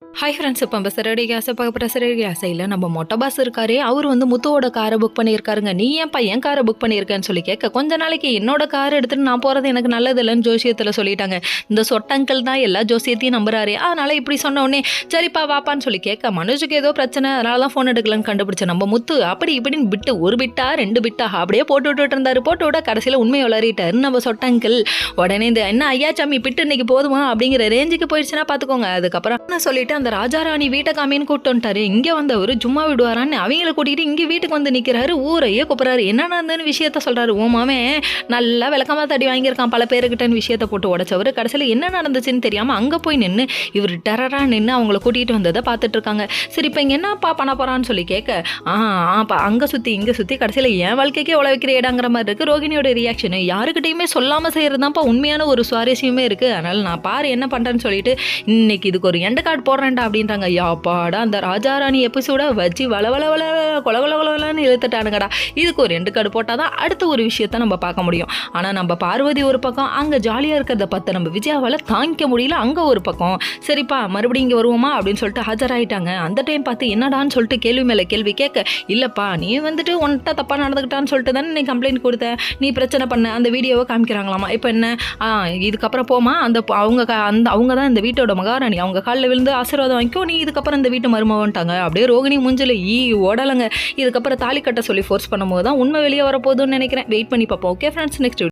Hi friends, இப்போ நம்ம சிறடி கேஸை பார்க்க போகிற சிறடி கேஸையில் நம்ம மொட்டை பாஸ் இருக்காரு. அவர் வந்து முத்துவோட காரை புக் பண்ணியிருக்காருங்க. நீ ஏன்ப்பா என் காரை புக் பண்ணியிருக்கேன்னு சொல்லி கேட்க, கொஞ்ச நாளைக்கு என்னோட கார் எடுத்துகிட்டு நான் போகிறது எனக்கு நல்லது இல்லைன்னு ஜோசியத்தில் சொல்லிட்டாங்க. இந்த சொட்டங்கள் தான் எல்லா ஜோசியத்தையும் நம்புறாரு. அதனால் இப்படி சொன்ன உடனே சரிப்பா வாப்பான்னு சொல்லி கேட்க, மனுஷுக்கு ஏதோ பிரச்சனை, அதனால தான் ஃபோன் எடுக்கலன்னு கண்டுபிடிச்ச நம்ம முத்து அப்படி இப்படின்னு பிட்டு ஒரு பிட்டா 2 பிட்டா அப்படியே போட்டு விட்டுட்டு இருந்தாரு. போட்டு விட கடைசியில் உண்மையை வளரிட்டாரு நம்ம சொட்டங்கள். உடனே இந்த என்ன ஐயா சாமி பிட்டு இன்னைக்கு போதுமா அப்படிங்கிற ரேஞ்சுக்கு போயிடுச்சுன்னா பார்த்துக்கோங்க. அதுக்கப்புறம் என்ன சொல்லிட்டு அந்த ராஜாராணி வீட்டை காமின்னு கூப்பிட்டு வந்துட்டாரு. இங்கே வந்தவர் சும்மா விடுவாரான்னு அவங்கள கூட்டிகிட்டு இங்கே வீட்டுக்கு வந்து நிற்கிறாரு. ஊரையே கூப்பிட்றாரு. என்ன நடந்ததுன்னு விஷயத்த சொல்கிறாரு. ஓ மாமே நல்லா விளக்கமாக தடி வாங்கியிருக்கான் பல பேருக்கிட்டன்னு விஷயத்த போட்டு உடச்சவர் கடைசியில் என்ன நடந்துச்சுன்னு தெரியாமல் அங்கே போய் நின்று இவர் டெரராக நின்று அவங்கள கூட்டிகிட்டு வந்ததை பார்த்துட்டு இருக்காங்க. சரி இப்போ இங்கே என்னப்பா பண்ண போகிறான்னு சொல்லி கேட்க, அங்கே சுற்றி இங்கே சுற்றி கடைசியில் என் வாழ்க்கைக்கே உழ வைக்கிற இடங்கிற மாதிரி இருக்குது ரோகிணியோட ரியாக்ஷனு. யாருக்கிட்டையுமே சொல்லாமல் செய்கிறதுதான்ப்பா உண்மையான ஒரு சுவாரஸ்யமே இருக்குது. அதனால் நான் பாரு என்ன பண்ணுறேன்னு சொல்லிட்டு இன்னைக்கு இதுக்கு ஒரு எண்டு கார்டு போடுறேன்டா அப்படின்றாங்க. யாப்பாடா அந்த ராஜாராணி எபிசோட வச்சு கொலன்னு இழுத்துட்டானுங்கடா. இதுக்கு ஒரு எண்டு கார்டு போட்டால் தான் அடுத்த ஒரு விஷயத்த நம்ம பார்க்க முடியும். ஆனால் நம்ம பார்வதி ஒரு பக்கம் அங்கே ஜாலியாக இருக்கிறத பார்த்து நம்ம விஜயாவால் தாங்கிக்க முடியல. அங்கே ஒரு பக்கம் சரிப்பா மறுபடியும் இங்கே வருவோமா அப்படின்னு சொல்லிட்டு ஆஜராயிட்டாங்க. அந்த டைம் பார்த்து என்னடான்னு சொல்லிட்டு கேள்வி மேலே கேள்வி கேட்க, இல்லைப்பா நீ வந்துட்டு உன்கிட்ட தப்பாக நடந்துக்கிட்டான்னு சொல்லிட்டு தானே நீ கம்ப்ளைண்ட் கொடுத்த, நீ பிரச்சனை பண்ண, அந்த வீடியோவை காமிக்கிறாங்களாமா. இப்போ என்ன இதுக்கப்புறம் போமா அந்த அவங்க தான் இந்த வீட்டோட மகாராணி, அவங்க காலில் விழுந்து ஆசீர்வாதம் வாங்கிக்கோ, நீ இதுக்கப்புறம் இந்த வீட்டு மருமகன்ட்டாங்க. அப்படியே ரோகிணி மூஞ்சில் ஓடலைங்க. இதுக்கப்புறம் தாலி கட்ட சொல்லி ஃபோர்ஸ் பண்ணும்போது தான் உண்மை வெளியே வரப்போகுதுன்னு நினைக்கிறேன். வெயிட் பண்ணி பார்ப்போம். Okay friends, next